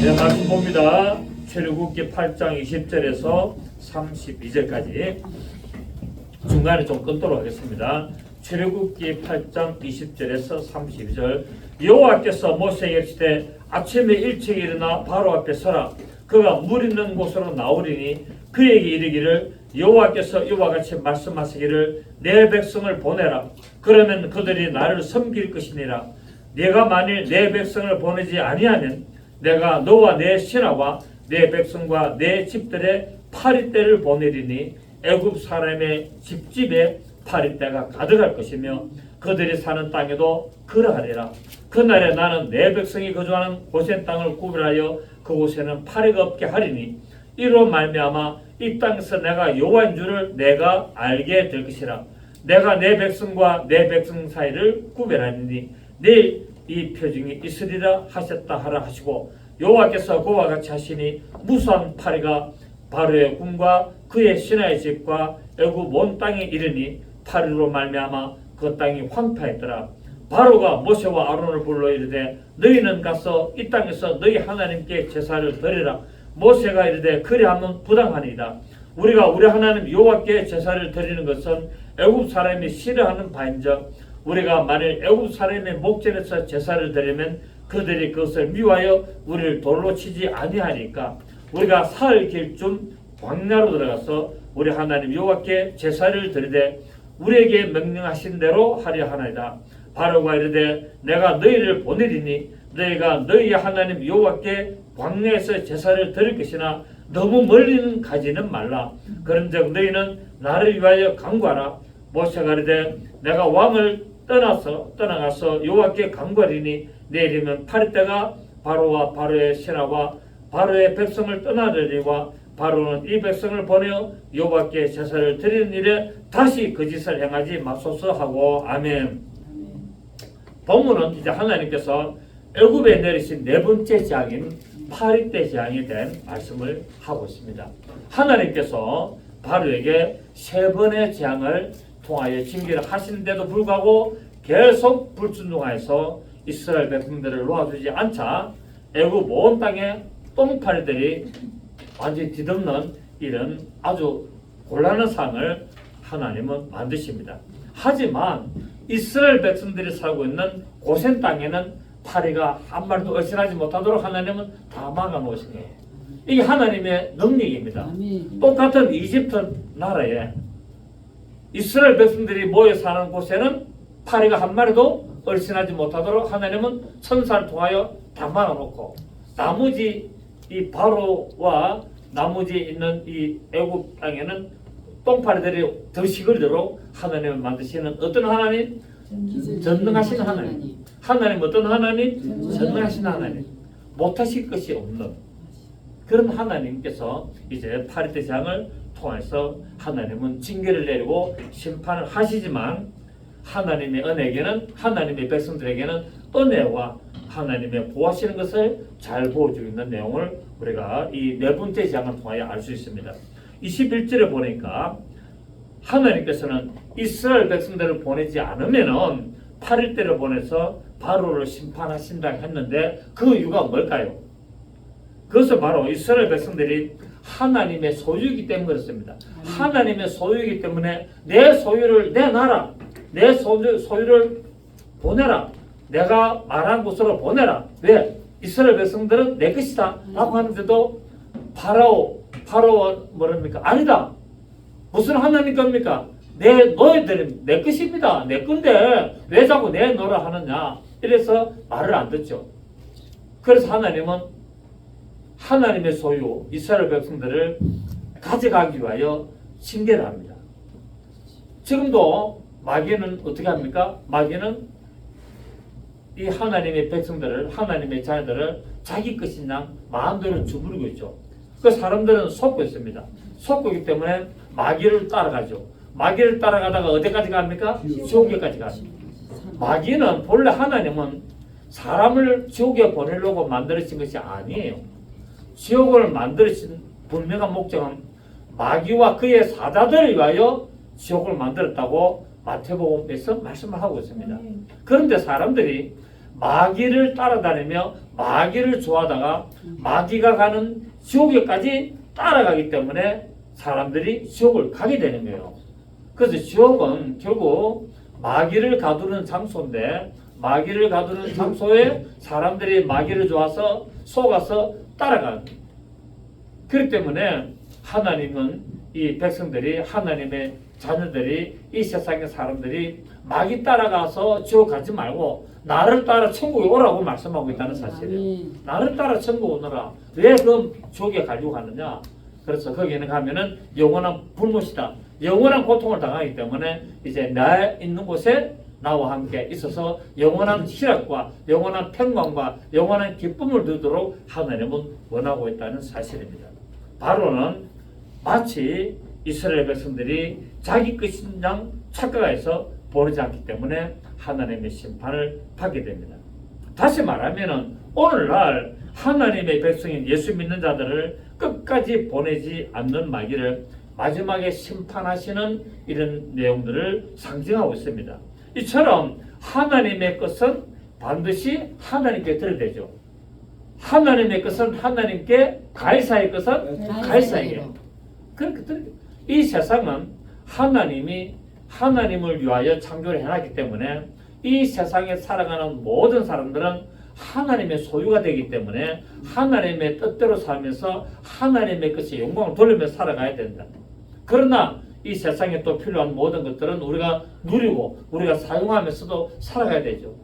네, 말씀 봅니다. 출애굽기 8장 20절에서 32절까지 중간에 좀 끊도록 하겠습니다. 출애굽기 8장 20절에서 32절. 여호와께서 모세에게 이르시되 아침에 일찍 일어나 바로 앞에 서라. 그가 물 있는 곳으로 나오리니 그에게 이르기를 여호와께서 이와 같이 말씀하시기를 내 백성을 보내라. 그러면 그들이 나를 섬길 것이니라. 내가 만일 내 백성을 보내지 아니하면 내가 너와 내 신하와 내 백성과 내 집들의 파리떼를 보내리니 애굽 사람의 집집에 파리떼가 가득할 것이며 그들이 사는 땅에도 그러하리라. 그날에 나는 내 백성이 거주하는 고센 땅을 구별하여 그곳에는 파리가 없게 하리니 이로 말미암아 이 땅에서 내가 여호와인 줄을 내가 알게 될 것이라. 내가 내 백성과 내 백성 사이를 구별하리니 내일 이 표징이 있으리라 하셨다 하라 하시고 여호와께서 그와 같이 하시니 무수한 파리가 바로의 궁과 그의 신하의 집과 애굽 온 땅에 이르니 파리로 말미암아 그 땅이 황폐했더라. 바로가 모세와 아론을 불러 이르되 너희는 가서 이 땅에서 너희 하나님께 제사를 드리라. 모세가 이르되 그리하면 부당하니이다. 우리가 우리 하나님 여호와께 제사를 드리는 것은 애굽 사람이 싫어하는 바인즉 우리가 만일 애굽 사람의 목전에서 제사를 드리면 그들이 그것을 미워하여 우리를 돌로 치지 아니하니까 우리가 사흘 길쯤 광야로 들어가서 우리 하나님 여호와께 제사를 드리되 우리에게 명령하신 대로 하려 하나이다. 바로가 이르되 내가 너희를 보내리니 너희가 너희 하나님 여호와께 광야에서 제사를 드릴 것이나 너무 멀리는 가지는 말라. 그런즉 너희는 나를 위하여 간구하라. 모세가 이르되 내가 왕을 떠나가서 여호와께 간구하리니 내일이면 파리떼가 바로와 바로의 신하와 바로의 백성을 떠나려니와 바로는 이 백성을 보내어 여호와께 제사를 드리는 일에 다시 그 짓을 행하지 마소서 하고 아멘. 본문은 이제 하나님께서 애굽에 내리신 네 번째 재앙인 파리떼 재앙에 대한 말씀을 하고 있습니다. 하나님께서 바로에게 세 번의 재앙을 통하여 징계를 하시는데도 불구하고 계속 불순종하여서 이스라엘 백성들을 놓아주지 않자 애굽 온 땅에 똥파리들이 완전히 뒤덮는 이런 아주 곤란한 상황을 하나님은 만드십니다. 하지만 이스라엘 백성들이 살고 있는 고센 땅에는 파리가 한 마리도 얼씬하지 못하도록 하나님은 다 막아놓으신 거예요. 이게 하나님의 능력입니다. 똑같은 이집트 나라에 이스라엘 백성들이 모여 사는 곳에는 파리가 한 마리도 얼씬하지 못하도록 하나님은 천사를 통하여 다 막아놓고 나머지 이 바로와 나머지 있는 이 애굽 땅에는 똥파리들이 더 시걸도록 하나님을 만드시는 어떤 하나님? 전능하신 하나님. 하나님 어떤 하나님? 전능하신 하나님. 못하실 것이 없는 그런 하나님께서 이제 파리떼 재앙을 통해서 하나님은 징계를 내리고 심판을 하시지만 하나님의 은혜에게는 하나님의 백성들에게는 은혜와 하나님의 보호하시는 것을 잘 보여주고 있는 내용을 우리가 이 네 번째 재앙을 통하여 알 수 있습니다. 21절에 보니까 하나님께서는 이스라엘 백성들을 보내지 않으면은 파리떼를 보내서 바로를 심판하신다고 했는데 그 이유가 뭘까요? 그것은 바로 이스라엘 백성들이 하나님의 소유이기 때문에 그렇습니다. 하나님의 소유이기 때문에 내 소유를 내놔라. 내 소유를 보내라. 내가 말한 곳으로 보내라. 왜? 이스라엘 백성들은 내 것이다 라고 하는데도 파라오 뭐랍니까? 아니다. 무슨 하나님 겁니까? 너희들은 내 것입니다. 내 건데 왜 자꾸 내놓으라 하느냐. 이래서 말을 안 듣죠. 그래서 하나님은 하나님의 소유 이스라엘 백성들을 가져가기 위하여 징계를 합니다. 지금도 마귀는 어떻게 합니까? 마귀는 이 하나님의 백성들을 하나님의 자녀들을 자기 것인 양 마음대로 주부르고 있죠. 그 사람들은 속고 있습니다. 속고 있기 때문에 마귀를 따라가죠. 마귀를 따라가다가 어디까지 갑니까? 지옥에까지 갑니다. 마귀는 본래 하나님은 사람을 지옥에 보내려고 만들어진 것이 아니에요. 지옥을 만들어진 분명한 목적은 마귀와 그의 사자들을 위하여 지옥을 만들었다고 마태복음에서 말씀을 하고 있습니다. 그런데 사람들이 마귀를 따라다니며 마귀를 좋아하다가 마귀가 가는 지옥에까지 따라가기 때문에 사람들이 지옥을 가게 되는 거예요. 그래서 지옥은 결국 마귀를 가두는 장소인데 마귀를 가두는 장소에 사람들이 마귀를 좋아서 속아서 따라가는 거예요. 그렇기 때문에 하나님은 이 백성들이 하나님의 자녀들이 이 세상의 사람들이 마귀 따라가서 지옥 가지 말고 나를 따라 천국에 오라고 말씀하고 있다는 사실이에요. 나를 따라 천국 오너라. 왜 그 지옥에 가려고 하느냐? 그래서 거기에는 가면은 영원한 불못이다. 영원한 고통을 당하기 때문에 이제 나 있는 곳에 나와 함께 있어서 영원한 희락과 영원한 평강과 영원한 기쁨을 누리도록 하나님은 원하고 있다는 사실입니다. 바로는 마치 이스라엘 백성들이 자기 것인 양 착각해서 버리지 않기 때문에 하나님의 심판을 받게 됩니다. 다시 말하면 오늘날 하나님의 백성인 예수 믿는 자들을 끝까지 보내지 않는 마귀를 마지막에 심판하시는 이런 내용들을 상징하고 있습니다. 이처럼 하나님의 것은 반드시 하나님께 드려야 되죠. 하나님의 것은 하나님께, 가이사의 것은 가이사에게. 그렇게 이 세상은 하나님이 하나님을 위하여 창조를 해놨기 때문에 이 세상에 살아가는 모든 사람들은 하나님의 소유가 되기 때문에 하나님의 뜻대로 살면서 하나님의 것에 영광을 돌리며 살아가야 된다. 그러나 이 세상에 또 필요한 모든 것들은 우리가 누리고 우리가 사용하면서도 살아가야 되죠.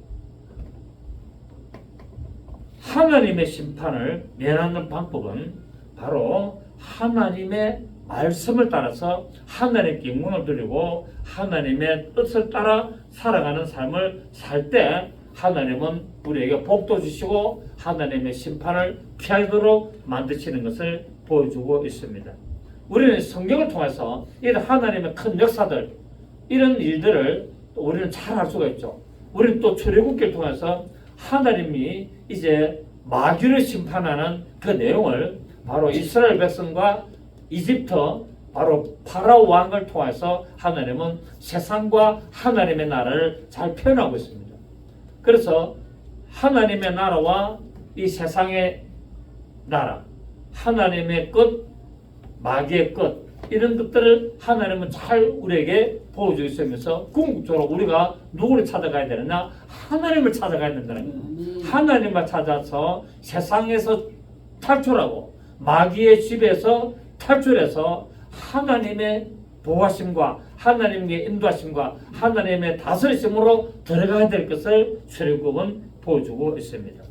하나님의 심판을 면하는 방법은 바로 하나님의 말씀을 따라서 하나님께 영광을 드리고 하나님의 뜻을 따라 살아가는 삶을 살 때 하나님은 우리에게 복도 주시고 하나님의 심판을 피하도록 만드시는 것을 보여주고 있습니다. 우리는 성경을 통해서 이런 하나님의 큰 역사들, 이런 일들을 우리는 잘 알 수가 있죠. 우리는 또 출애굽기를 통해서 하나님이 이제 마귀를 심판하는 그 내용을 바로 이스라엘 백성과 이집트 바로 파라오 왕을 통해서 하나님은 세상과 하나님의 나라를 잘 표현하고 있습니다. 그래서 하나님의 나라와 이 세상의 나라, 하나님의 끝, 마귀의 끝, 이런 것들을 하나님은 잘 우리에게 보여주고 있으면서 궁극적으로 우리가 누구를 찾아가야 되느냐? 하나님을 찾아가야 된다는 거예요. 하나님을 찾아서 세상에서 탈출하고 마귀의 집에서 탈출해서 하나님의 보호하심과 하나님의 인도하심과 하나님의 다스리심으로 들어가야 될 것을 출애굽은 보여주고 있습니다.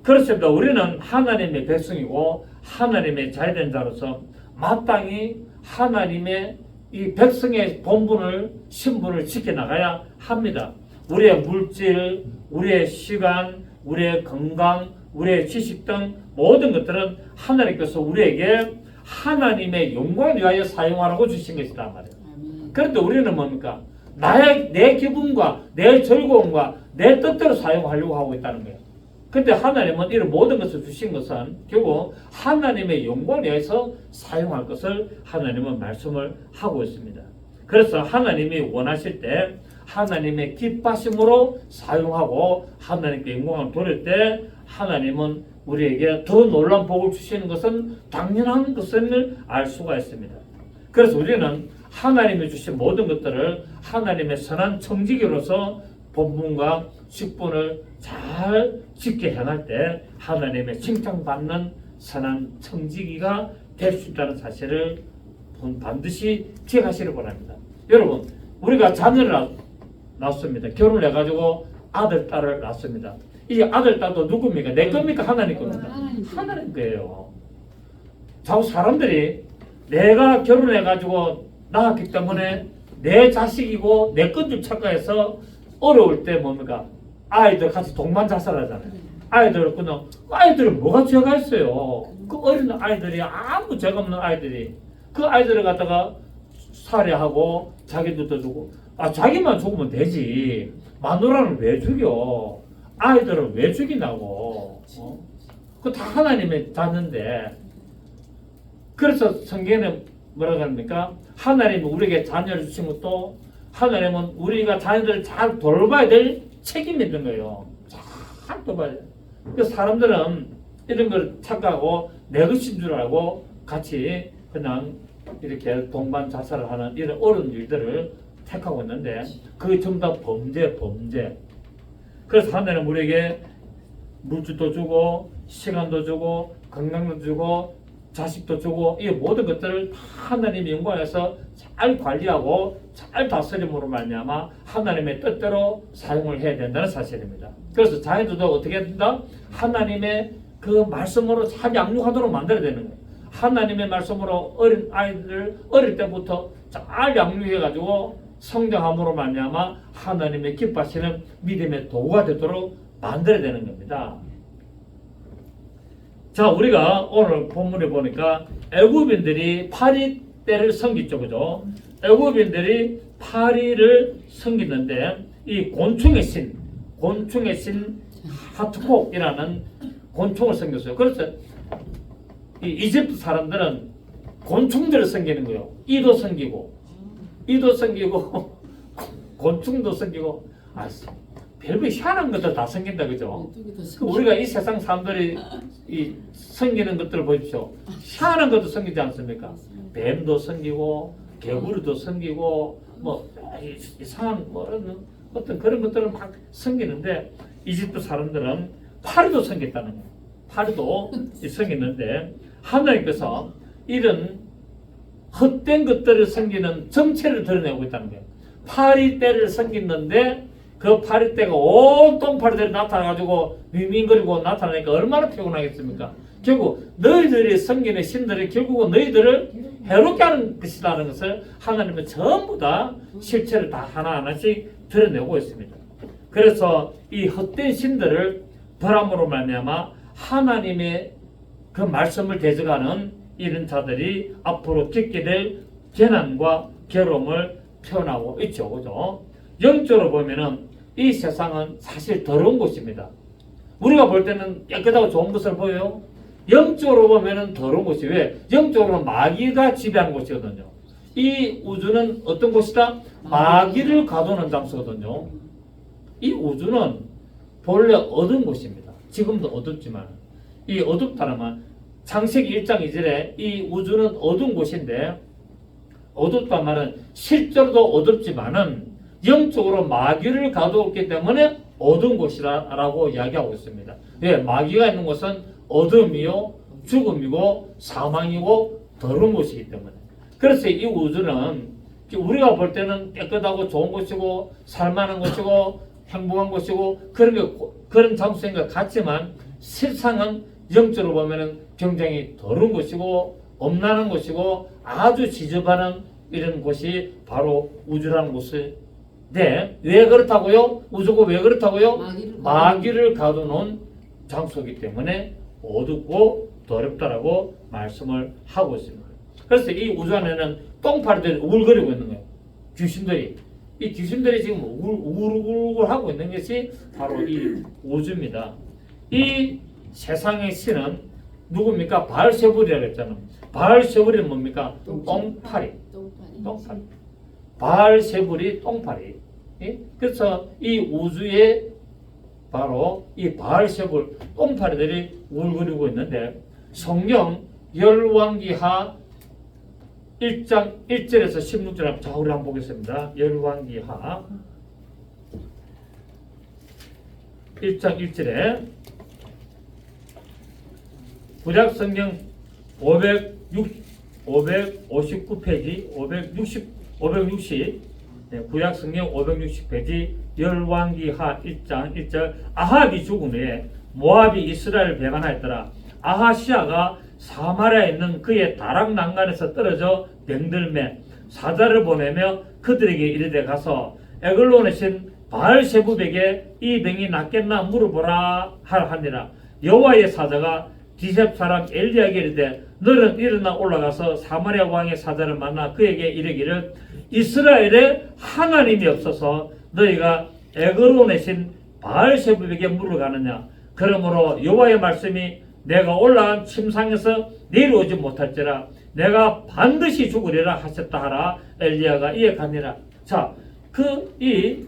그렇습니다. 우리는 하나님의 백성이고 하나님의 자유된 자로서 마땅히 하나님의 이 백성의 본분을 신분을 지켜나가야 합니다. 우리의 물질, 우리의 시간, 우리의 건강, 우리의 지식 등 모든 것들은 하나님께서 우리에게 하나님의 영광을 위하여 사용하라고 주신 것이다 말이에요. 그런데 우리는 뭡니까? 내 기분과 내 즐거움과 내 뜻대로 사용하려고 하고 있다는 거예요. 근데 하나님은 이런 모든 것을 주신 것은 결국 하나님의 영광을 위해서 사용할 것을 하나님은 말씀을 하고 있습니다. 그래서 하나님이 원하실 때 하나님의 기뻐하심으로 사용하고 하나님께 영광을 돌릴 때 하나님은 우리에게 더 놀라운 복을 주시는 것은 당연한 것을 알 수가 있습니다. 그래서 우리는 하나님이 주신 모든 것들을 하나님의 선한 청지기로서 본분과 직분을 잘 지켜 행할 때 하나님의 칭찬받는 선한 청지기가 될 수 있다는 사실을 반드시 기억하시길 바랍니다. 여러분, 우리가 자녀를 낳습니다. 결혼을 해가지고 아들, 딸을 낳습니다. 이 아들, 딸도 누굽니까? 내 겁니까? 하나님 겁니까? 하나님 거예요. 자꾸 사람들이 내가 결혼해가지고 낳았기 때문에 내 자식이고 내 건 줄 착각해서 어려울 때 뭡니까? 아이들 같이 동반자살하잖아요. 아이들은 뭐가 죄가 있어요? 그 어린 아이들이 아무 죄가 없는 아이들이 그 아이들을 갖다가 살해하고 자기도 주고 자기만 죽으면 되지. 마누라는 왜 죽여? 아이들은 왜 죽이냐고. 그 다 하나님의 자녀인데. 그래서 성경에는 뭐라고 합니까? 하나님은 우리에게 자녀를 주신 것도 하나님은 우리가 자녀들을 잘 돌봐야 될 책임이 있는 거예요. 쫙 떠봐요. 그 사람들은 이런 걸 착각하고 내 것인 줄 알고 같이 그냥 이렇게 동반 자살을 하는 이런 어려운 일들을 택하고 있는데 그게 전부 다 범죄. 그래서 하나님은 우리에게 물질도 주고 시간도 주고 건강도 주고 자식도 주고 이 모든 것들을 다 하나님의 영광에서 잘 관리하고 잘 다스림으로 말미암아 하나님의 뜻대로 사용을 해야 된다는 사실입니다. 그래서 자녀들도 어떻게 해야 된다? 하나님의 그 말씀으로 잘 양육하도록 만들어야 되는 거예요. 하나님의 말씀으로 어린 아이들을 어릴 때부터 잘 양육해가지고 성장함으로 말미암아 하나님의 기뻐하시는 믿음의 도구가 되도록 만들어야 되는 겁니다. 자, 우리가 오늘 본문에 보니까 애굽인들이 파리 떼를 섬겼죠, 그죠? 애굽인들이 파리를 섬겼는데 이 곤충의 신 하트콕이라는 곤충을 섬겼어요. 그래서 이 이집트 사람들은 곤충들을 섬기는 거예요. 이도 섬기고 곤충도 섬기고 별별 희한한 것들 다 섬긴다, 그죠? 우리가 이 세상 사람들이 이 섬기는 것들을 보십시오. 희한한 것도 섬기지 않습니까? 뱀도 섬기고 개구리도 섬기고 뭐 이상한 뭐 어떤 그런 것들을 막 섬기는데 이집트 사람들은 파리도 섬겼다는 거예요. 파리도 섬겼는데 하나님께서 이런 헛된 것들을 섬기는 정체를 드러내고 있다는 거예요. 파리떼를 섬겼는데 그 파리떼가 온 똥파리들이 나타나가지고 밍밍거리고 나타나니까 얼마나 피곤하겠습니까? 결국 너희들이 섬기는 신들이 결국은 너희들을 해롭게 하는 것이라는 것을 하나님은 전부 다 실체를 다 하나하나씩 드러내고 있습니다. 그래서 이 헛된 신들을 벌함으로 말미암아 하나님의 그 말씀을 대적하는 이런 자들이 앞으로 겪게 될 재난과 괴로움을 표현하고 있죠, 그죠? 영적으로 보면은 이 세상은 사실 더러운 곳입니다. 우리가 볼 때는 깨끗하고 좋은 것을 보여요. 영적으로 보면은 더러운 곳이 왜? 영적으로는 마귀가 지배하는 곳이거든요. 이 우주는 어떤 곳이다? 마귀를 가두는 장소거든요. 이 우주는 본래 어두운 곳입니다. 지금도 어둡지만 이 어둡다는 말 창세기 1장 2절에 이 우주는 어두운 곳인데 어둡단 말은 실제로도 어둡지만은 영적으로 마귀를 가두었기 때문에 어두운 곳이라고 이야기하고 있습니다. 왜? 마귀가 있는 곳은 어둠이요, 죽음이고, 사망이고, 더러운 곳이기 때문에. 그래서 이 우주는 우리가 볼 때는 깨끗하고 좋은 곳이고, 살만한 곳이고, 행복한 곳이고, 그런 장소인 것 같지만, 실상은 영적으로 보면은 굉장히 더러운 곳이고, 엄란한 곳이고, 아주 지저분한 이런 곳이 바로 우주라는 곳을 네, 왜 그렇다고요? 우주가 왜 그렇다고요? 마귀를 가두는 장소이기 때문에 어둡고 더럽다라고 말씀을 하고 있습니다. 그래서 이 우주 안에는 똥파리들이 우글거리고 있는 거예요. 귀신들이. 이 귀신들이 지금 우글우글 하고 있는 것이 바로 이 우주입니다. 이 세상의 신은 누굽니까? 바알세불이라고 했잖아요. 바알세불이 뭡니까? 똥파리. 바알세불이 똥파리. 예? 그래서 이 우주에 바로 이 바알세불 똥파리들이 울거리고 있는데 성경 열왕기하 1장 1절에서 16절 자 우리 한번 보겠습니다. 열왕기하 1장 1절에 구약성경 559페이지 560 구약성경 560페이지 열왕기하 1장 1절 아합이 죽은 후에 모압이 이스라엘을 배반하였더라. 아하시아가 사마리아에 있는 그의 다락 난간에서 떨어져 병들매 사자를 보내며 그들에게 이르되 가서 에글론의 신 바알세불에게 이 병이 낫겠나 물어보라 하니라. 여호와의 사자가 디셉 사람 엘리야에게 이르되 너는 일어나 올라가서 사마리아 왕의 사자를 만나 그에게 이르기를 이스라엘에 하나님이 없어서 너희가 에글론의 신 바알세불에게 물어가느냐. 그러므로 여호와의 말씀이 내가 올라간 침상에서 내려오지 못할지라 내가 반드시 죽으리라 하셨다 하라. 엘리야가 이에 가니라. 자, 이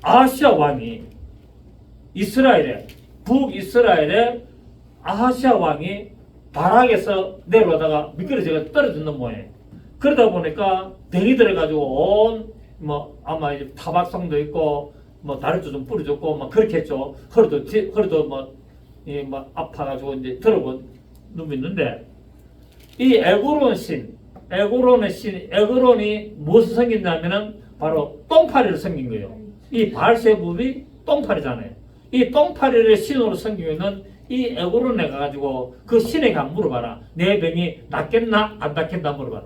아하시아 왕이 이스라엘에 북이스라엘의 아하시아 왕이 바락에서 내려오다가 미끄러져서 떨어지는 모양이에요. 그러다 보니까 병이 들어가지고 온 뭐 아마 이제 타박상도 있고 뭐 다리도 좀 부러졌고 막 그렇게 했죠. 허리도 뭐 아파가지고 이제 들어본 놈이 있는데 이 에그론이 무엇을 섬긴다면은 바로 똥파리를 섬긴 거예요. 이 바알세불이 똥파리잖아요. 이 똥파리를 신으로 섬기면은 이 에그론에 가가지고 그 신에게 한번 물어봐라. 내 병이 낫겠나 안 낫겠나 물어봐라.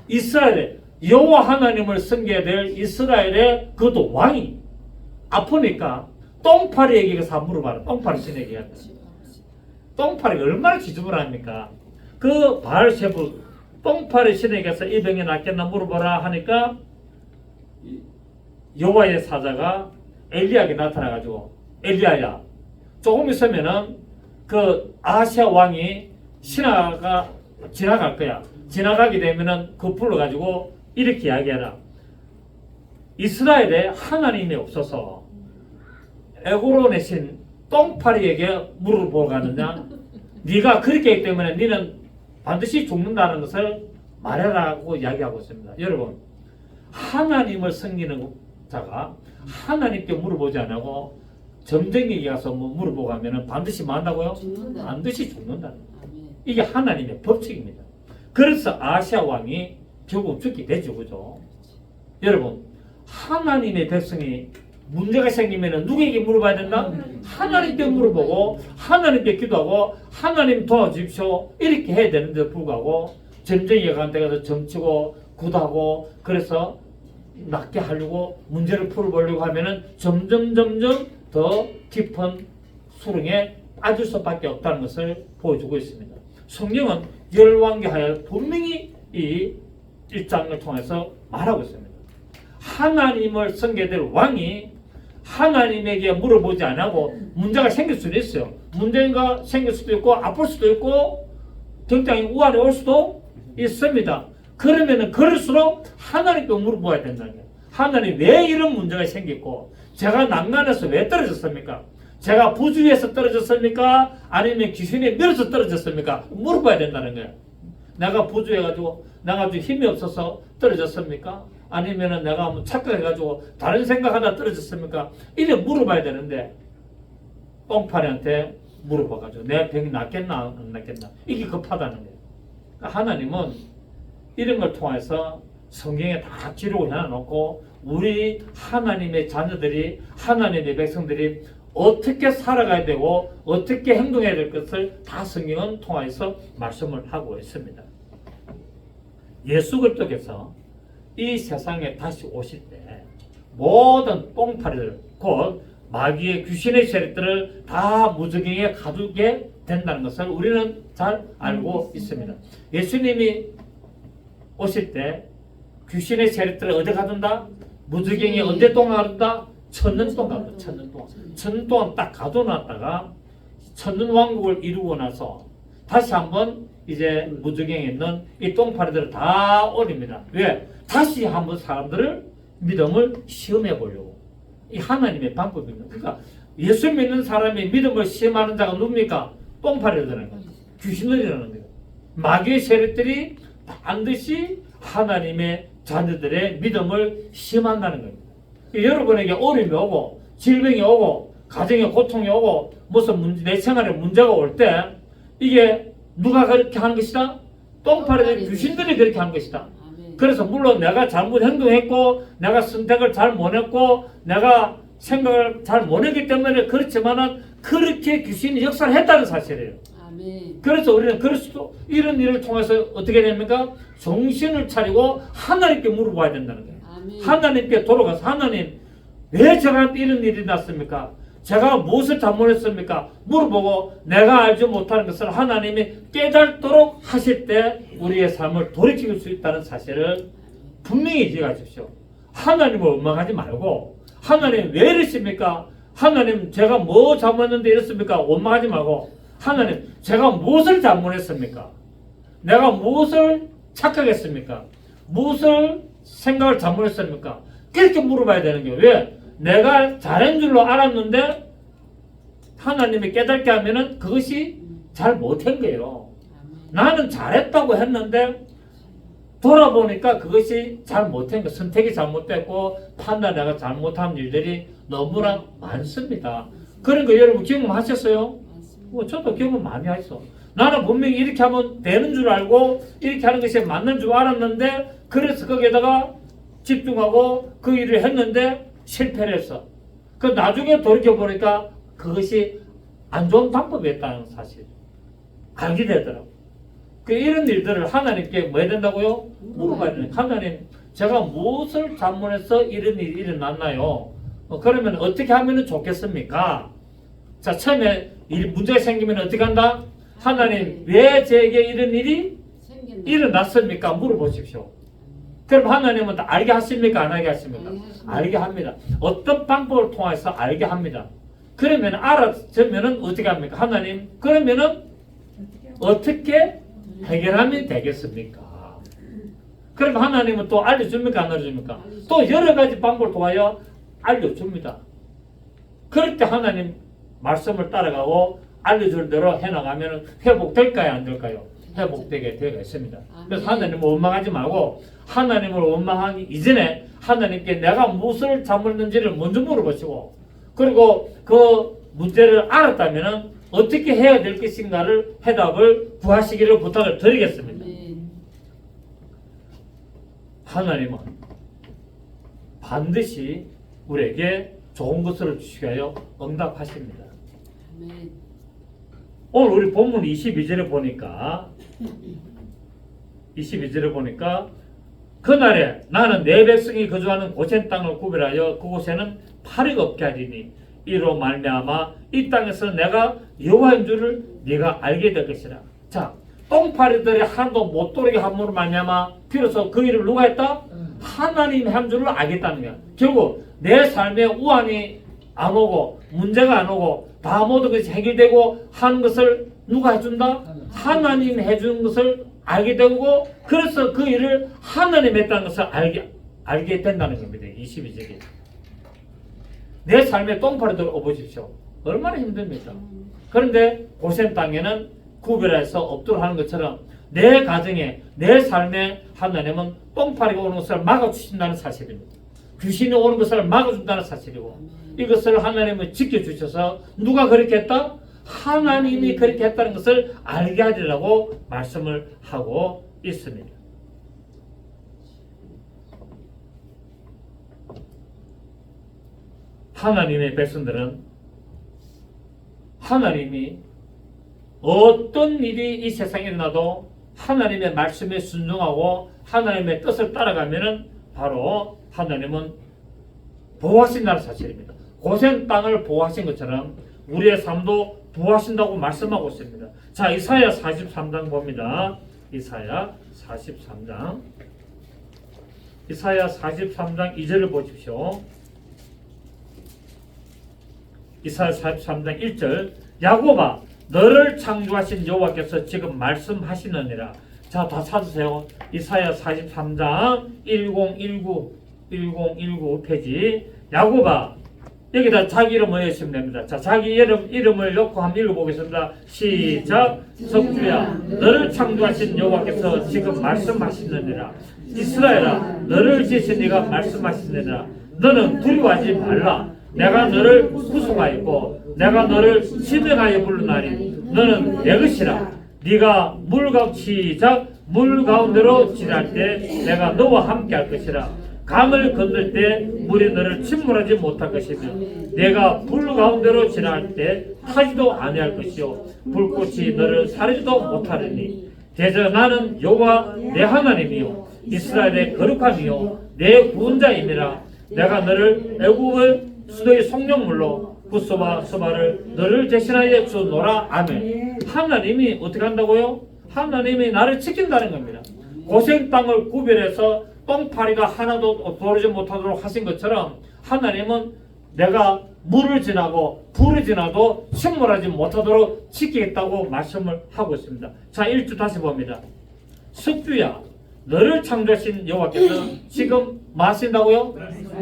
이스라엘에 여호와 하나님을 섬겨야 될 이스라엘의 그것도 왕이 아프니까 똥파리에게 가서 물어봐라. 똥파리 신에게 가서. 똥파리가 얼마나 지저분합니까? 그 바알세불 똥파리 신에게 가서 이 병이 낫겠나 물어보라 하니까 여호와의 사자가 엘리야에게 나타나가지고 엘리야야 조금 있으면은 그 아하시아 왕이 지나갈 거야. 지나가게 되면은 그 불러가지고 이렇게 이야기하라. 이스라엘에 하나님이 없어서 에그론의 신 똥파리에게 물어보고 가느냐? 네가 그렇게 했기 때문에 너는 반드시 죽는다는 것을 말해라고 이야기하고 있습니다. 여러분, 하나님을 섬기는 자가 하나님께 물어보지 않고 점쟁이에 가서 뭐 물어보고 하면 반드시 만다고요? 죽는다. 반드시 죽는다. 아멘. 이게 하나님의 법칙입니다. 그래서 아시아 왕이 결국 죽게 되죠. 그죠? 여러분, 하나님의 백성이 문제가 생기면 누구에게 물어봐야 된다? 하나님께 물어보고 하나님께 기도하고 하나님 도와주십시오 이렇게 해야 되는데 불구하고 점쟁이가 간 데 가서 점치고 구다고 그래서 낫게 하려고 문제를 풀어보려고 하면은 점점 더 깊은 수렁에 빠질 수밖에 없다는 것을 보여주고 있습니다. 성경은 열왕기하여 분명히 이 1장을 통해서 말하고 있습니다. 하나님을 섬겨야 될 왕이 하나님에게 물어보지 않고 문제가 생길 수도 있어요. 문제가 생길 수도 있고 아플 수도 있고 굉장히 우환이 올 수도 있습니다. 그러면은 그럴수록 하나님께 물어봐야 된다는 거예요. 하나님 왜 이런 문제가 생겼고 제가 난간에서 왜 떨어졌습니까? 제가 부주의해서 떨어졌습니까? 아니면 귀신이 밀어서 떨어졌습니까? 물어봐야 된다는 거예요. 내가 부주해가지고 내가 좀 힘이 없어서 떨어졌습니까? 아니면은 내가 뭐 착각해가지고 다른 생각하다 떨어졌습니까? 이래 물어봐야 되는데 똥파리한테 물어봐가지고 내 병이 낫겠나 안 낫겠나 이게 급하다는 거예요. 그러니까 하나님은 이런 걸 통해서 성경에 다 기록을 해놔놓고 우리 하나님의 자녀들이 하나님의 백성들이 어떻게 살아가야 되고 어떻게 행동해야 될 것을 다 성경은 통해서 말씀을 하고 있습니다. 예수 그리스도께서 이 세상에 다시 오실 때 모든 똥파리들 곧 마귀의 귀신의 세력들을 다 무저갱에 가두게 된다는 것을 우리는 잘 알고 있습니다. 예수님이 오실 때 귀신의 세력들을 어디 가둔다? 무저갱에 언제 동안 가둔다? 천년 동안 가둔다. 천년 동안 딱 가둬놨다가 천년 왕국을 이루고 나서 다시 한번 이제 무저갱에 있는 이 똥파리들을 다 올립니다. 왜? 다시 한번 사람들을 믿음을 시험해 보려고. 이 하나님의 방법입니다. 그러니까 예수 믿는 사람이 믿음을 시험하는 자가 누굽니까? 똥파리라는 거예요. 귀신들이라는 거예요. 마귀의 세력들이 반드시 하나님의 자녀들의 믿음을 시험한다는 겁니다. 여러분에게 어려움이 오고 질병이 오고 가정에 고통이 오고 무슨 문제, 내 생활에 문제가 올 때 이게 누가 그렇게 하는 것이다? 똥파리들 귀신들이 그렇게 하는 것이다. 그래서 물론 내가 잘못 행동했고 내가 선택을 잘 못했고 내가 생각을 잘 못했기 때문에 그렇지만은 그렇게 귀신이 역사를 했다는 사실이에요. 아멘. 그래서 우리는 이런 일을 통해서 어떻게 됩니까? 정신을 차리고 하나님께 물어봐야 된다는 거예요. 아멘. 하나님께 돌아가서 하나님 왜 저한테 이런 일이 났습니까? 제가 무엇을 잘못했습니까? 물어보고 내가 알지 못하는 것을 하나님이 깨닫도록 하실 때 우리의 삶을 돌이킬 수 있다는 사실을 분명히 기억하십시오. 하나님을 원망하지 말고 하나님 왜 이러십니까? 하나님 제가 뭐 잘못했는데 이랬습니까? 원망하지 말고 하나님 제가 무엇을 잘못했습니까? 내가 무엇을 착각했습니까? 무엇을 생각을 잘못했습니까? 그렇게 물어봐야 되는 거예요. 왜? 내가 잘한 줄로 알았는데 하나님이 깨닫게 하면은 그것이 잘 못한 거예요. 나는 잘했다고 했는데 돌아보니까 그것이 잘 못한 거, 선택이 잘못됐고 판단 내가 잘못한 일들이 너무나 많습니다. 그런 거 여러분 경험하셨어요? 저도 경험 많이 했어. 나는 분명히 이렇게 하면 되는 줄 알고 이렇게 하는 것이 맞는 줄 알았는데 그래서 거기에다가 집중하고 그 일을 했는데 실패를 했어. 그 나중에 돌이켜보니까 그것이 안 좋은 방법이었다는 사실 알게 되더라고. 그 이런 일들을 하나님께 뭐 해야 된다고요? 물어봐야 되는. 하나님, 제가 무엇을 잘못해서 이런 일이 일어났나요? 그러면 어떻게 하면 좋겠습니까? 자, 처음에 문제가 생기면 어떻게 한다? 하나님, 왜 제게 이런 일이 일어났습니까? 물어보십시오. 그럼 하나님은 다 알게 하십니까? 안 알게 하십니까? 알게 합니다. 어떤 방법을 통해서 알게 합니다. 그러면 알아주면은 어떻게 합니까? 하나님, 그러면은 어떻게 해결하면 되겠습니까? 그럼 하나님은 또 알려줍니까? 안 알려줍니까? 또 여러 가지 방법을 통하여 알려줍니다. 그럴 때 하나님 말씀을 따라가고 알려줄 대로 해나가면 회복될까요? 안 될까요? 회복되게 되어 있습니다. 그래서 하나님을 원망하지 말고 하나님을 원망하기 이전에 하나님께 내가 무엇을 잘못했는지를 먼저 물어보시고 그리고 그 문제를 알았다면 어떻게 해야 될 것인가를 해답을 구하시기를 부탁을 드리겠습니다. 하나님은 반드시 우리에게 좋은 것을 주시기 위하여 응답하십니다. 오늘 우리 본문 22절에 보니까 그날에 나는 내 백성이 거주하는 고센 땅을 구별하여 그곳에는 파리가 없게 하리니 이로 말미암아 이 땅에서 내가 여호와인 줄을 네가 알게 될 것이라. 자, 똥파리들이 하나도 못 돌게 함으로 말미암아 비로소 그 일을 누가 했다? 하나님이 한 줄을 알겠다는 거야. 결국 내 삶에 우환이 안 오고 문제가 안 오고 다 모든 것이 해결되고 하는 것을 누가 해준다? 하나님이 해준 것을 알게 되고 그래서 그 일을 하나님이 했다는 것을 알게 된다는 겁니다. 22절에. 내 삶에 똥파리들 오보십시오. 얼마나 힘듭니까? 그런데 고센 땅에는 구별해서 없도록 하는 것처럼 내 가정에 내 삶에 하나님은 똥파리가 오는 것을 막아주신다는 사실입니다. 귀신이 오는 것을 막아준다는 사실이고 이것을 하나님은 지켜주셔서 누가 그렇게 했다? 하나님이 그렇게 했다는 것을 알게 하리라고 말씀을 하고 있습니다. 하나님의 백성들은 하나님이 어떤 일이 이 세상에 일어나도 하나님의 말씀에 순종하고 하나님의 뜻을 따라가면은 바로 하나님은 보호하신다는 사실입니다. 고센 땅을 보호하신 것처럼 우리의 삶도 보호하신다고 말씀하고 있습니다. 자, 이사야 43장 봅니다. 이사야 43장 2절을 보십시오. 이사야 43장 1절 야곱아 너를 창조하신 여호와께서 지금 말씀하시느니라. 자, 다 찾으세요. 이사야 43장 1019 페이지. 야곱아 여기다 자기 이름을 넣으시면 됩니다. 자, 자기 이름을 넣고 한번 읽어보겠습니다. 시작. 석주야 너를 창조하신 여호와께서 지금 말씀하시느니라. 이스라엘아 너를 지으신 이가 말씀하시느니라. 너는 두려워하지 말라. 내가 너를 구속하였고 내가 너를 지명하여 부르나니 너는 내 것이라. 네가 물 가운데로 지날 때 내가 너와 함께 할 것이라. 강을 건널 때 물이 너를 침몰하지 못할 것이며 내가 불 가운데로 지날 때 타지도 아니할 것이요 불꽃이 너를 사르지도 못하리니 대저 나는 여호와 내 하나님이요 이스라엘의 거룩함이요 내 구원자임이라. 내가 너를 애굽의 수도의 속량물로 붓소와 소바를 너를 대신하여 주노라. 아멘. 하나님이 어떻게 한다고요? 하나님이 나를 지킨다는 겁니다. 고생 땅을 구별해서 똥파리가 하나도 돌지 못하도록 하신 것처럼 하나님은 내가 물을 지나고 불을 지나도 침몰하지 못하도록 지키겠다고 말씀을 하고 있습니다. 자, 1주 다시 봅니다. 석주야 너를 창조하신 여호와께서 지금 뭐 하신다고요?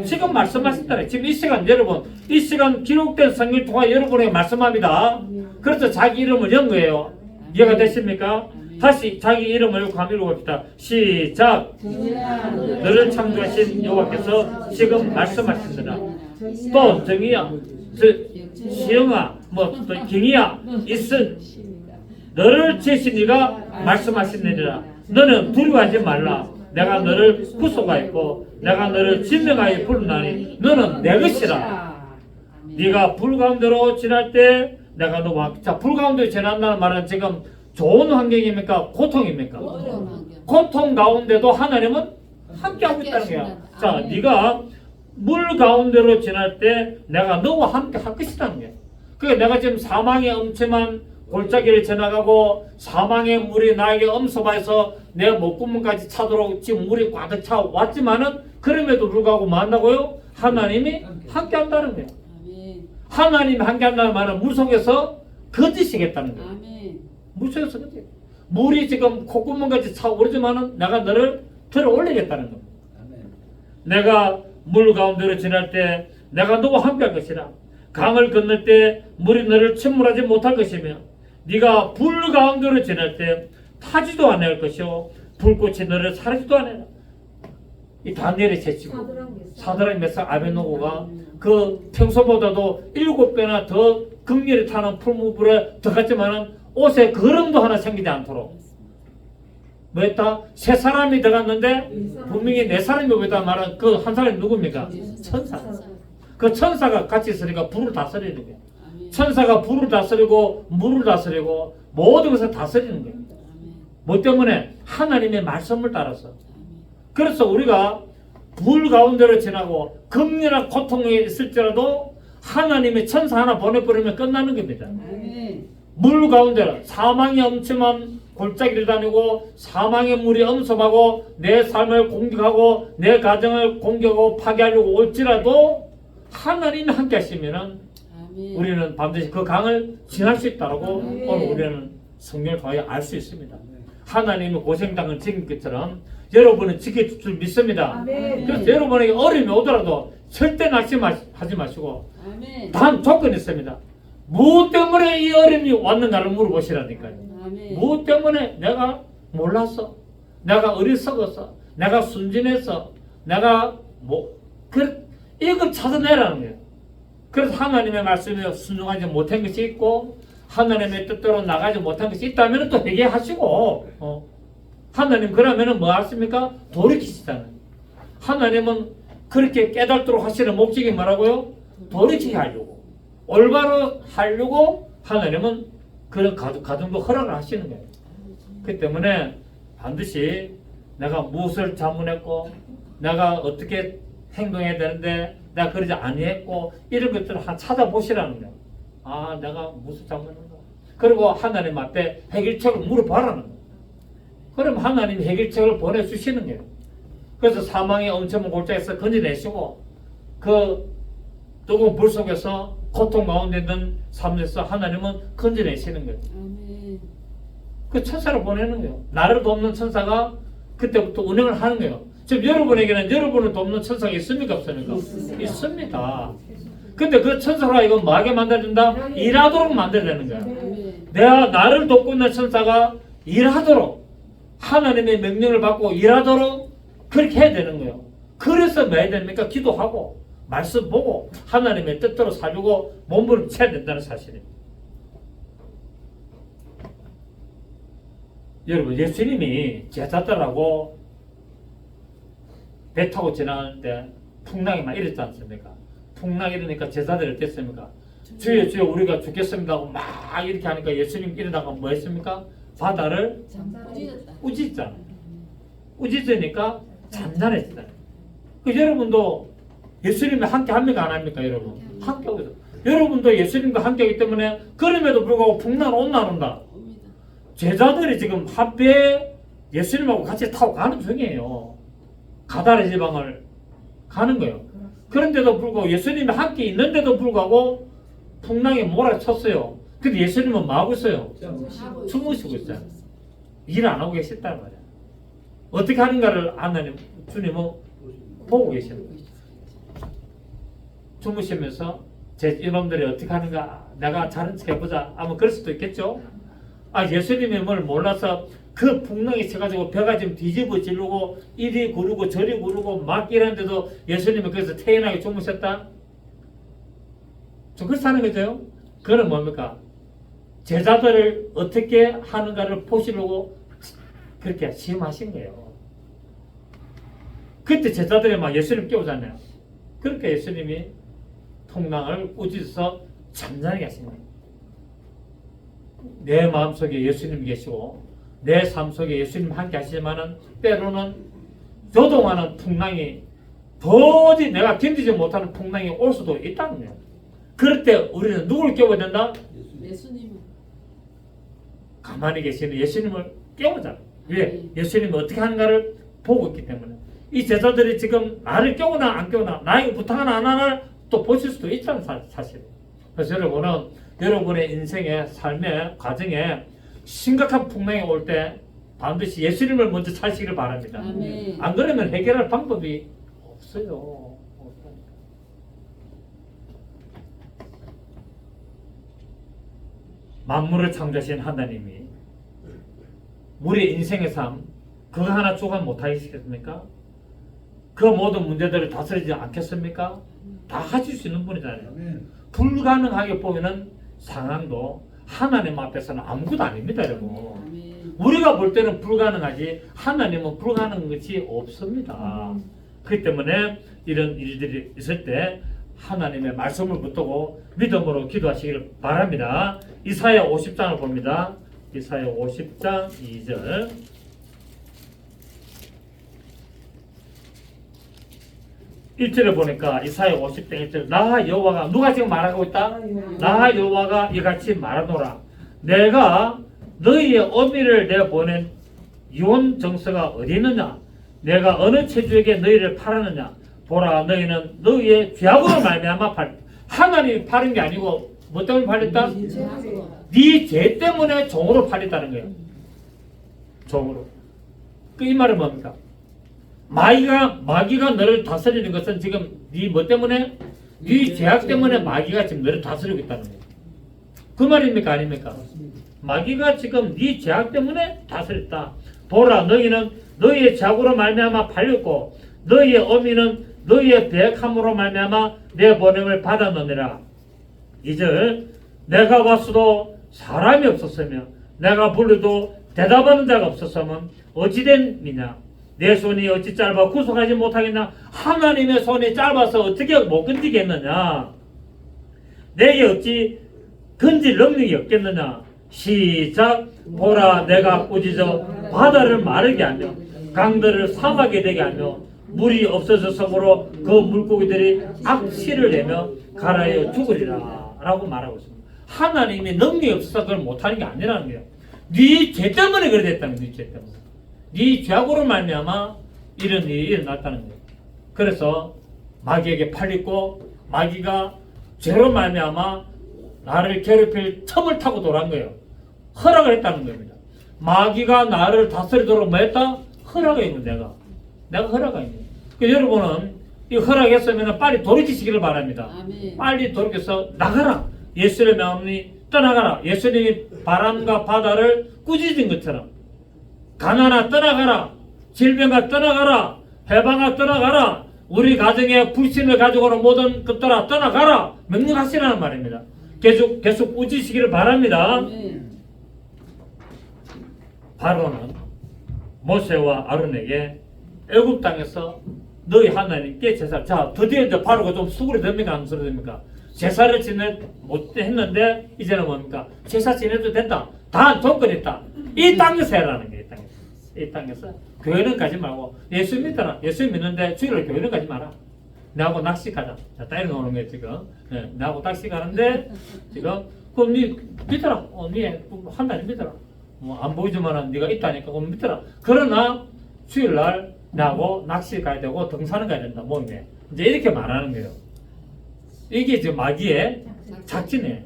지금 말씀하신다. 지금 이 시간 여러분, 이 시간 기록된 성경을 통해 여러분에게 말씀합니다. 그래서 자기 이름을 연 거예요. 이해가 되십니까? 다시 자기 이름을 한번 읽어봅시다. 시작. 너를 창조하신 여호와께서 지금 말씀하시느라. 또 정의야, 시영아, 또 경이야, 있은 너를 지으신 이가 말씀하시느니라. 너는 두려워하지 말라. 내가 너를 구속하였고 내가 너를 진명하여 부르나니 너는 내 것이라. 네가 불 가운데로 지날 때 내가 너와 자, 불 가운데로 지난다는 말은 지금 좋은 환경입니까? 고통입니까? 고통 가운데도 하나님은 함께하고 있다는 거야. 자, 네가 물 가운데로 지날 때 내가 너와 함께 할 것이라는 거야. 그러니까 내가 지금 사망의 엄침한 골짜기를 지나가고 사망의 물이 나에게 엄습해서 내 목구멍까지 차도록 지금 물이 가득 차 왔지만은 그럼에도 불구하고 뭐 한다고요? 하나님이 함께 한다는 거예요. 하나님이 함께 한다는 말은 물 속에서 거짓이겠다는 거예요. 물 속에서 거짓. 물이 지금 콧구멍까지 차오르지만은 내가 너를 들어 올리겠다는 겁니다. 내가 물 가운데로 지날 때 내가 너와 함께 할 것이라. 강을 건널 때 물이 너를 침몰하지 못할 것이며 네가 불 가운데로 지날 때 타지도 않을 것이요 불꽃이 너를 사르지도 않으라. 이 다니엘의 제치고 사드락 메삭 아벳노고가 그 평소보다도 7배나 더 극렬히 타는 풀무불에 들어갔지만은 옷에 거름도 하나 생기지 않도록 뭐했다? 세 사람이 들어갔는데 분명히 네 사람이 오겠다 말한 그 한 사람이 누굽니까? 천사. 그 천사가 같이 있으니까 불을 다스리는 거예요. 천사가 불을 다스리고 물을 다스리고 모든 것을 다스리는 거예요. 뭐 때문에? 하나님의 말씀을 따라서. 그래서 우리가 불 가운데로 지나고 극렬한 고통에 있을지라도 하나님의 천사 하나 보내버리면 끝나는 겁니다. 물 가운데로 사망의 엄침한 골짜기를 다니고 사망의 물이 엄습하고 내 삶을 공격하고 내 가정을 공격하고 파괴하려고 올지라도 하나님이 함께 하시면은 우리는 반드시 그 강을 지날 수 있다고 오늘 우리는 성경을 통해 알 수 있습니다. 하나님의 고생당을 지킨 것처럼 여러분은 지킬 줄 믿습니다. 그래서 여러분에게 어려움이 오더라도 절대 낙심하지 마시고 단 조건이 있습니다. 무엇 때문에 이 어려움이 왔는가를 물어보시라니까요. 무엇 때문에? 내가 몰랐어, 내가 어리석었어, 내가 순진했어, 내가 이걸 찾아내라는 거예요. 그래서 하나님의 말씀에 순종하지 못한 것이 있고 하나님의 뜻대로 나가지 못한 것이 있다면 또 회개하시고 하나님 그러면 뭐 하십니까? 돌이키시잖아요. 하나님은 그렇게 깨닫도록 하시는 목적이 뭐라고요? 돌이키게 하려고, 올바로 하려고 하나님은 그런 가정도 허락을 하시는 거예요. 그렇기 때문에 반드시 내가 무엇을 잘못했고 내가 어떻게 행동해야 되는데 내가 그러지 아니했고 이런 것들을 찾아보시라는 거예요. 아, 내가 무슨 잘못했는가. 그리고 하나님 앞에 해결책을 물어봐라는 거예요. 그럼 하나님이 해결책을 보내주시는 거예요. 그래서 사망의 엄청난 골짜기에서 건져내시고 그 뜨거운 불 속에서 고통 가운데 있는 삶에서 하나님은 건져내시는 거예요. 그 천사를 보내는 거예요. 나를 돕는 천사가 그때부터 운행을 하는 거예요. 지금 여러분에게는 여러분을 돕는 천사가 있습니까? 없습니까? 있습니다. 근데 그 천사가 이거 뭐하게 만들어준다? 일하도록 만들어내는 거야. 내가 나를 돕고 있는 천사가 일하도록 하나님의 명령을 받고 일하도록 그렇게 해야 되는 거예요. 그래서 뭐 해야 됩니까? 기도하고 말씀 보고 하나님의 뜻대로 살고 몸부림 쳐야 된다는 사실입니다. 여러분, 예수님이 제자들하고 배 타고 지나가는데 풍랑이 막 이랬지 않습니까? 풍랑이 이러니까 제자들이 어땠습니까? 주여 주여 우리가 죽겠습니다 하고 막 이렇게 하니까 예수님 이러다가 뭐 했습니까? 바다를 우짖잖아요. 우짖으니까 잔잔해지잖아요. 여러분도 예수님이 함께 합니까? 안 합니까? 여러분 함께 하고 있어요. 여러분도 예수님과 함께 하기 때문에 그럼에도 불구하고 풍랑 온다 안 온다? 제자들이 지금 합배에 예수님하고 같이 타고 가는 중이에요. 가다라 지방을 가는 거예요. 그런데도 불구하고 예수님이 함께 있는데도 불구하고 풍랑이 몰아쳤어요. 근데 예수님은 뭐 하고 있어요? 주무시고 있어요. 일 안 하고 계셨단 말이야. 어떻게 하는가를 하나님 주님은 보고 계시는 거예요. 주무시면서 이놈들이 어떻게 하는가 내가 자른 척 해보자 아마 그럴 수도 있겠죠. 예수님이 뭘 몰라서 그 풍랑이 쳐가지고 벼가 지금 뒤집어 지르고 이리 구르고 저리 구르고 막 이러는데도 예수님이 그래서 태연하게 주무셨다? 좀 그렇다는 거죠. 그건 뭡니까? 제자들을 어떻게 하는가를 보시려고 그렇게 시험하신 거예요. 그때 제자들이 막 예수님 깨우잖아요. 그러니까 예수님이 풍랑을 꾸짖어서 잠잠하게 하신 거예요. 내 마음속에 예수님이 계시고 내 삶 속에 예수님 함께 하시지만은 때로는 조동하는 풍랑이 도저히 내가 견디지 못하는 풍랑이 올 수도 있다는 거예요. 그럴 때 우리는 누구를 깨워야 된다? 예수님. 가만히 계시는 예수님을 깨우자. 왜? 예수님이 어떻게 하는가를 보고 있기 때문에. 이 제자들이 지금 나를 깨우나 안 깨우나 나에게 부탁하나 안 하나 또 보실 수도 있다는 사실. 그래서 여러분은 여러분의 인생의 삶의 과정에 심각한 풍랑이 올 때 반드시 예수님을 먼저 찾으시기를 바랍니다. 아멘. 안 그러면 해결할 방법이 없어요. 만물을 창조하신 하나님이 우리 인생의 삶 그거 하나 조각 못하시겠습니까? 그 모든 문제들을 다스리지 않겠습니까? 다 하실 수 있는 분이잖아요. 불가능하게 보이는 상황도 하나님 앞에서는 아무것도 아닙니다, 여러분. 아멘. 우리가 볼 때는 불가능하지 하나님은 불가능한 것이 없습니다. 그렇기 때문에 이런 일들이 있을 때 하나님의 말씀을 붙들고 믿음으로 기도하시기를 바랍니다. 이사야 50장을 봅니다. 이사야 50장 2절. 일절에 보니까 이사야 50장 1절 나 여호와가 누가 지금 말하고 있다? 나 여호와가 이같이 말하노라. 내가 너희의 어미를 내보낸 유언 정서가 어디 있느냐? 내가 어느 체주에게 너희를 팔았느냐? 보라 너희는 너희의 죄악으로 말미암아 하나님이 파는 게 아니고 뭐 때문에 팔렸다? 네 죄 때문에 종으로 팔렸다는 거예요. 종으로. 이 말은 뭡니까? 마귀가 너를 다스리는 것은 지금 네 뭐 때문에? 네 죄악 때문에 마귀가 지금 너를 다스리고 있다는 거예요. 그 말입니까? 아닙니까? 마귀가 지금 네 죄악 때문에 다스렸다. 보라 너희는 너희의 죄악으로 말미암아 팔렸고 너희의 어미는 너희의 배역함으로 말미암아 내 보냄을 받았느니라. 2절 내가 왔어도 사람이 없었으며 내가 불러도 대답하는 자가 없었으면 어찌된 미냐? 내 손이 어찌 짧아 구속하지 못하겠나? 하나님의 손이 짧아서 어떻게 못 건지겠느냐? 내게 어찌 건질 능력이 없겠느냐? 시작. 보라 내가 꾸짖어 바다를 마르게 하며 강들을 사막이 되게 하며 물이 없어졌으므로 그 물고기들이 악취를 내며 가라여 죽으리라 라고 말하고 있습니다. 하나님이 능력이 없어서 그걸 못하는 게 아니라는 거예요. 네 죄 때문에 그래 됐다는 거예요. 네 죄 때문에. 네 죄악으로 말미암아 이런 일이 일어났다는 거예요. 그래서 마귀에게 팔렸고 마귀가 죄로 말미암아 나를 괴롭힐 틈을 타고 돌아온 거예요. 허락을 했다는 겁니다. 마귀가 나를 다스리도록 뭐 했다? 허락했는 내가 허락했는. 여러분은 이 허락했으면 빨리 돌이키시기를 바랍니다. 아멘. 빨리 돌이켜서 나가라. 예수의 마음이 떠나가라. 예수님이 바람과 바다를 꾸짖은 것처럼 가나나 떠나가라. 질병아 떠나가라. 해방아 떠나가라. 우리 가정에 불신을 가지고 오는 모든 것들아 떠나가라. 명령하시라는 말입니다. 계속 꾸짖으시기를 바랍니다. 아멘. 바로는 모세와 아론에게 애굽 땅에서 너희 하나님께 제사를 자 드디어 이제 바로가 좀 수그려 됩니까 안 수그려 됩니까? 제사를 못 했는데 이제는 뭡니까? 제사 지내도 된다. 다 조건이 있다. 이 땅에서 해라는 거예요. 이 땅에서 교회는 가지 말고 예수 믿더라. 예수 믿는데 주일날 교회는 가지 마라. 나하고 낚시 가자. 자, 따로 나오는 거예요 지금. 네, 나하고 낚시 가는데 지금 그럼 니 믿더라. 니 하나님 믿더라. 뭐 안 보이지만은 네가 있다니까 그럼 믿더라. 그러나 주일날 나하고 낚시 가야 되고 등산을 가야 된다. 몸에 이제 이렇게 말하는 거예요. 이게 지금 마귀의 작진이에요.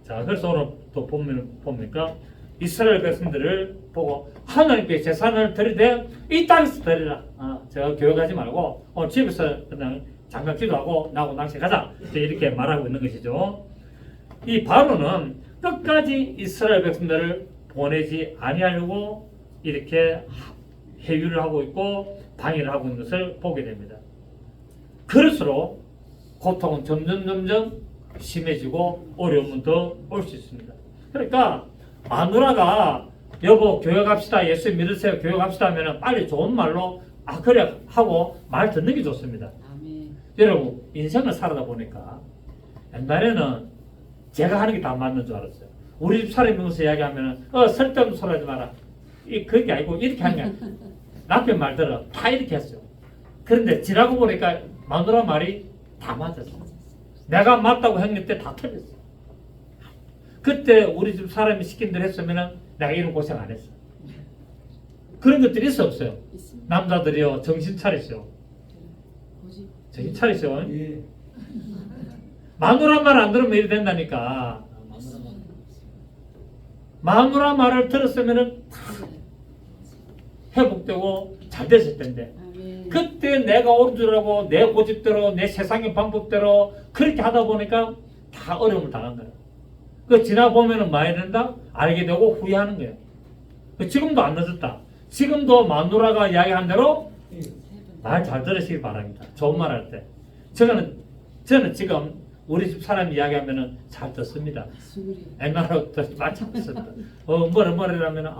자, 그래서 오늘 또 보면 봅니까? 이스라엘 백성들을 보고 하나님께 제사를 드리되 이 땅에서 드리라. 제가 교육하지 말고 집에서 그냥 잠깐 기도하고 나하고 낚시 가자. 이렇게 말하고 있는 것이죠. 이 바로는 끝까지 이스라엘 백성들을 보내지 아니하려고 이렇게 회유를 하고 있고 방해를 하고 있는 것을 보게 됩니다. 그럴수록 고통은 점점 심해지고 어려움은 더 올 수 있습니다. 그러니까 마누라가 여보 교회 갑시다, 예수 믿으세요, 교회 갑시다 하면 빨리 좋은 말로 그래 하고 말 듣는 게 좋습니다. 아멘. 여러분 인생을 살아다 보니까 옛날에는 제가 하는 게 다 맞는 줄 알았어요. 우리 집 사람이 무슨 이야기하면 쓸데없는 소리 하지 마라. 그게 아니고 이렇게 하는 게 남편 말 들어 다 이렇게 했어요. 그런데 지나고 보니까 마누라 말이 다 맞았어. 내가 맞다고 했는데 다 틀렸어. 그때 우리 집 사람이 시킨 대로 했으면 내가 이런 고생 안 했어. 그런 것들이 있어 없어요? 있습니다. 남자들이요 정신 차리세요. 뭐지? 정신 차리세요. 예. 마누라 말 안 들으면 이래 된다니까. 마누라 말을 들었으면 회복되고 잘 됐을 텐데 아멘. 그때 내가 옳은 줄 알고 내 고집대로 내 세상의 방법대로 그렇게 하다 보니까 다 어려움을 당한 거야. 그 지나보면은 많이 된다 알게 되고 후회하는 거예요. 지금도 안 늦었다. 지금도 마누라가 이야기한 대로 말 잘 들으시기 바랍니다. 좋은 말 할 때. 저는 지금 우리 집 사람 이야기하면은 잘 듣습니다. 수그리. 옛날로 말 잘 듣습니다. 뭐라면은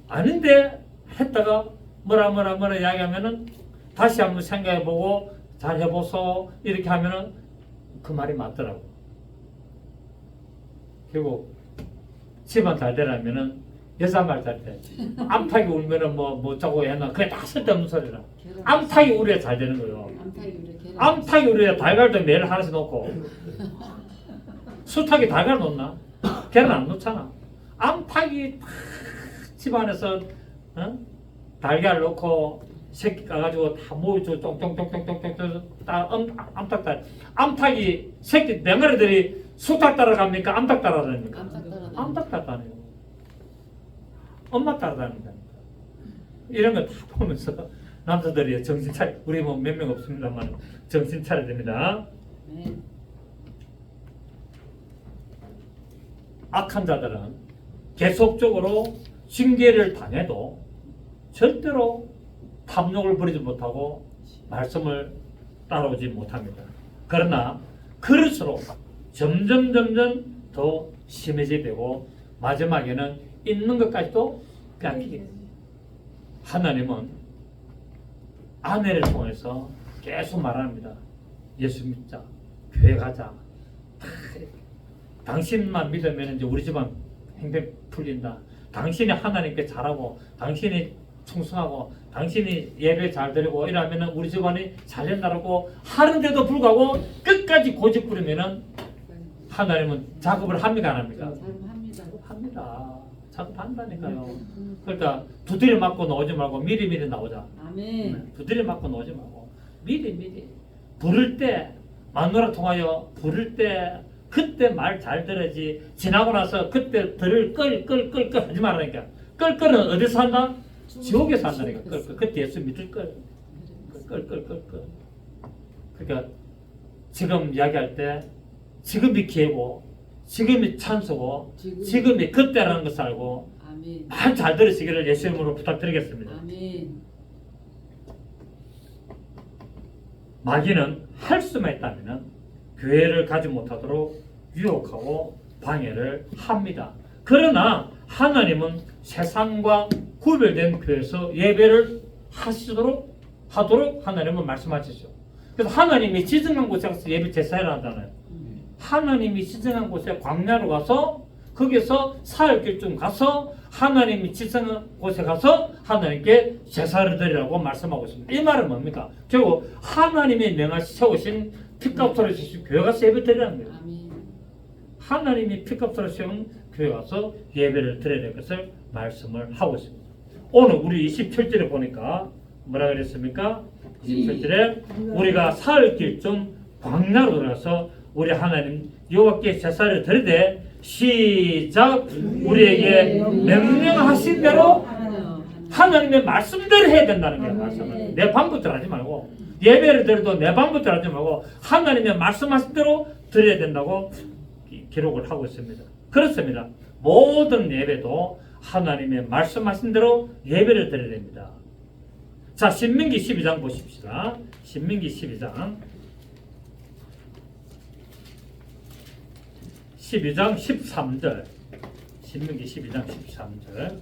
아닌데 했다가 뭐라 이야기하면은 다시 한번 생각해보고 잘 해보소 이렇게 하면은 그 말이 맞더라고. 그리고 집안 잘 되려면은 여자 말 잘 돼. 암탉이 울면은 뭐 어쩌고 해나 그게 다 쓸데없는 소리라. 암탉이 울어야 잘 되는 거예요. 암탉이 우리 계란. 암탉이 울어야 달걀도 매일 하나씩 놓고 수탉이 달걀 놓나? 계란 안 놓잖아. 암탉이 집안에서 달걀 넣고 새끼 까가지고 다 모여줘 쫑쫑쫑쫑쫑쫑 다 암탉 암탉이 새끼 네 마리들이 수탉 따라갑니까? 암탉 따라다닙니까? 암탉 따라다녀요. 엄마 따라다닌다. 이런 거 다 보면서 남자들이 정신 차려. 우리 뭐 몇 명 없습니다만 정신 차려야 됩니다. 네. 악한 자들은 계속적으로 징계를 당해도 절대로 탐욕을 부리지 못하고 말씀을 따라오지 못합니다. 그러나 그럴수록 점점 더 심해지게 되고 마지막에는 있는 것까지도 뺏기게 됩니다. 하나님은 아내를 통해서 계속 말합니다. 예수 믿자, 교회 가자. 당신만 믿으면 이제 우리 집안 행동 풀린다. 당신이 하나님께 잘하고, 당신이 충성하고, 당신이 예배 잘 드리고 이러면은 우리 집안이 잘 된다라고 하는데도 불구하고 끝까지 고집 부리면은 하나님은 작업을 합니까 안 합니까? 작업합니다. 작업합니다. 작업한다니까요. 그러니까 두드려 맞고 나오지 말고 미리 나오자. 아멘. 두드려 맞고 나오지 말고 미리 부를 때 마누라 통하여 부를 때 그때 말 잘 들어야지. 지나고 나서 그때 들을 끌 하지 말라니까. 끌은 어디서 한다? 지옥에서 한다니까. 그때 예수 믿을 끌. 그러니까 지금 이야기할 때 지금이 기회고 지금이 찬스고 지금이 그때라는 것을 알고 아멘. 말 잘 들으시기를 예수 이름으로 부탁드리겠습니다. 아멘. 마귀는 할 수만 있다면 교회를 가지 못하도록 유혹하고 방해를 합니다. 그러나 하나님은 세상과 구별된 교회에서 예배를 하도록 하나님은 말씀하시죠. 그래서 하나님이 지정한 곳에 가서 예배 제사를 하잖아요. 하나님이 지정한 곳에 광야로 가서 거기서 사흘길쯤 가서 하나님이 지정한 곳에 가서 하나님께 제사를 드리라고 말씀하고 있습니다. 이 말은 뭡니까? 결국 하나님이 세우신 피값으로 주신 교회 가서 예배 드리라는 거예요. 아멘. 하나님이 피값으로 세운 교회 가서 예배를 드려야 될 것을 말씀을 하고 있습니다. 오늘 우리 27절에 보니까 뭐라 그랬습니까? 27절에 우리가 사흘길쯤 광야로 들어가서 우리 하나님 여호와께 제사를 드리되 시작. 우리에게 명령하신 대로 하나님의 말씀대로 해야 된다는 거예요. 말씀을. 내 방법대로 하지 말고, 예배를 드려도 내 방법대로 하지 말고 하나님의 말씀하신 대로 드려야 된다고 기록을 하고 있습니다. 그렇습니다. 모든 예배도 하나님의 말씀하신 대로 예배를 드려야 됩니다. 자, 신명기 12장 보십시다. 신명기 12장 13절. 신명기 12장 13절.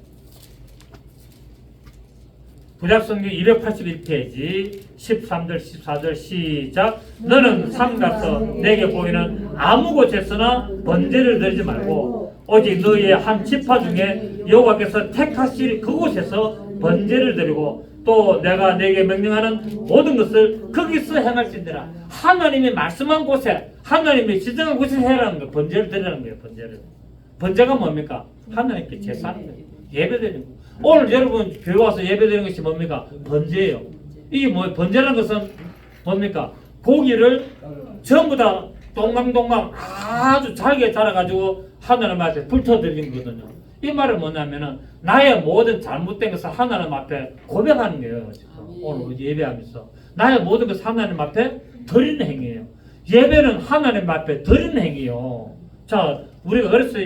구약성경 281페이지 13절 14절 시작. 너는 산 가서 내게 보이는 아무 곳에서나 번제를 드리지 말고 오직 너희의 한 지파 중에 여호와께서 택하실 그곳에서 번제를 드리고 또 내가 내게 명령하는 모든 것을 거기서 행할지니라. 하나님이 말씀한 곳에, 하나님이 지정한 곳에서 해라는 거예요. 번제를 드리라는 거예요. 번제를. 번제가 뭡니까? 하나님께 제사하는 거예요. 예배드리는 거예요. 오늘 여러분 교회 와서 예배드리는 것이 뭡니까? 번제예요. 이게 뭐 번제라는 것은 뭡니까? 고기를 전부 다 동강동강 아주 잘게 자라가지고 하나님 앞에 불태워드리는 거거든요. 이 말은 뭐냐면은 나의 모든 잘못된 것을 하나님 앞에 고백하는 거예요. 지금 오늘 예배하면서 나의 모든 것을 하나님 앞에 드리는 행위예요. 예배는 하나님 앞에 드리는 행위예요. 자, 우리가 그래서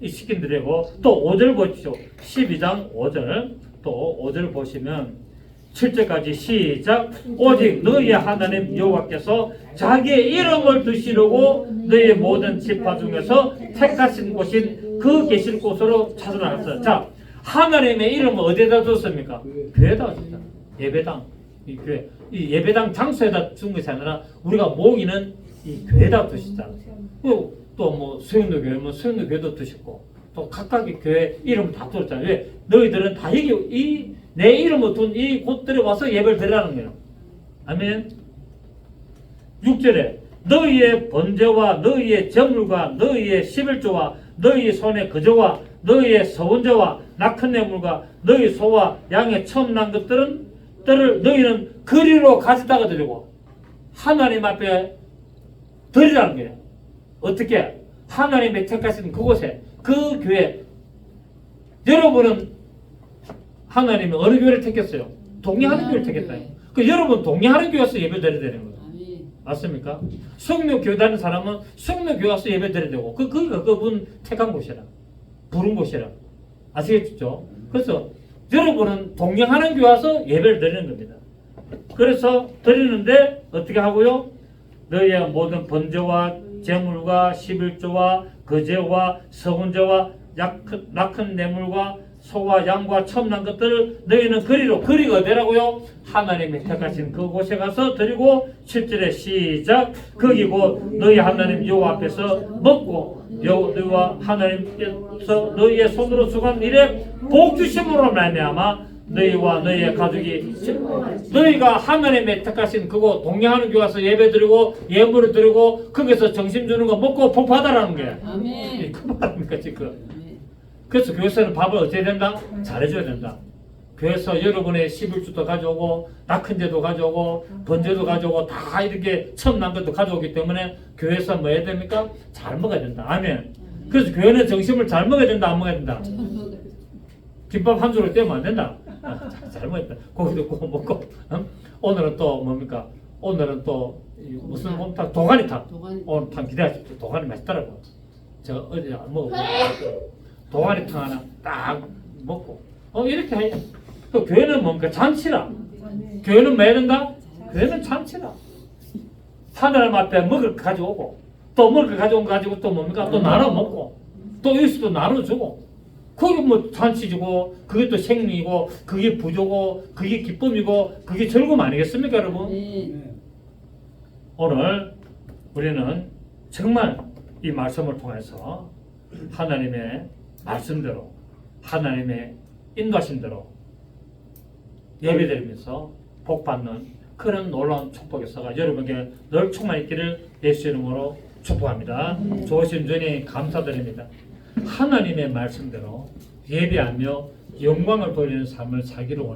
이 시킨드리고 또 5절 보십시오. 12장 5절 또 5절 보시면 7절까지 시작. 오직 너희의 하나님 여호와께서 자기의 이름을 두시려고 너희의 모든 지파 중에서 택하신 곳인 그 계실 곳으로 찾아나갔어요. 자, 하나님의 이름을 어디에다 뒀습니까? 교회에다 뒀다. 예배당. 이 교회. 이 예배당 장소에다 둔 것이 아니라 우리가 모이는 이 교회에다 두시잖아요. 또 뭐 수영도 교회면 수영도 교회도 두셨고 또 각각의 교회 이름 다 뒀잖아요. 왜? 너희들은 다 여기 내 이름을 둔 이 곳들에 와서 예배를 드리라는 거예요. 아멘. 6절에 너희의 번제와 너희의 제물과 너희의 11조와 너희의 손의 거저와 너희의 서원제와 낙한 내물과 너희 소와 양의 처음 난 것들을 너희는 거리로 가져다가 드리고 하나님 앞에 드리라는 거예요. 어떻게? 하나님의 택하신 그곳에 그 교회. 여러분은 하나님이 어느 교회를 택했어요? 동의하는 교회를 택했다. 그 여러분 동의하는 교회에서 예배 드려야 되는 거예요. 맞습니까? 성령 교회 다니는 사람은 성령 교회 와서 예배 드려야 되고 그분 택한 곳이라 부른 곳이라 아시겠죠? 그래서 여러분은 동행하는 교회 와서 예배를 드리는 겁니다. 그래서 드리는데 어떻게 하고요? 너희의 모든 번제와 제물과 11조와 거제와 서훈제와 낙한 뇌물과 소와 양과 처음 난 것들을 너희는 거리가 어디라고요? 하나님이 택하신 그곳에 가서 드리고 7절에 시작. 거기 곧 너희 하나님 여호와 앞에서 먹고 너희와 하나님께서 너희의 손으로 수고한 일에 복 주심으로 말미암아 너희와 너희의 가족이 너희가 하나님의 택하신 그곳 동행하는 교회 와서 예배 드리고 예물을 드리고 거기서 정신 주는 거 먹고 복 받아라는 게 아멘. 그 말입니까 지금? 그래서 교회에서는 밥을 어떻게 된다? 잘해줘야 된다. 교회에서 여러분의 11주도 가져오고 낙헌제도 가져오고 번제도 가져오고 다 이렇게 처음 난 것도 가져오기 때문에 교회에서 뭐 해야 됩니까? 잘 먹어야 된다. 아멘. 그래서 교회는 정심을 잘 먹어야 된다, 안 먹어야 된다? 김밥 한 줄을 떼면 안 된다. 잘 먹었다. 고기도 구워 먹고. 오늘은 또 뭡니까? 오늘은 또 무슨 곰탕? 도가니탕. 오늘 탕 기대하십시오. 도가니 맛있더라고. 제가 어제 안 먹어봤어요. 도가니탕 하나 딱 먹고 이렇게 해야 또 교회는 뭡니까? 잔치라. 교회는 뭐 해야 된다? 교회는 잔치라. 하나님 앞에 먹을 거 가져오고 또 먹을 거 가져온 거 가지고 또 뭡니까? 또 나눠 먹고 또 일수도 나눠주고 그게 뭐 잔치지고 그게 또 생리고 그게 부조고 그게 기쁨이고 그게 즐거움 아니겠습니까 여러분? 오늘 우리는 정말 이 말씀을 통해서 하나님의 말씀대로 하나님의 인도하심대로 예배드리면서 복받는 그런 놀라운 축복의 사가 여러분에게 늘 충만 있기를 예수 이름으로 축복합니다. 좋으신 주님 감사드립니다. 하나님의 말씀대로 예배하며 영광을 돌리는 삶을 살기를 원합니다.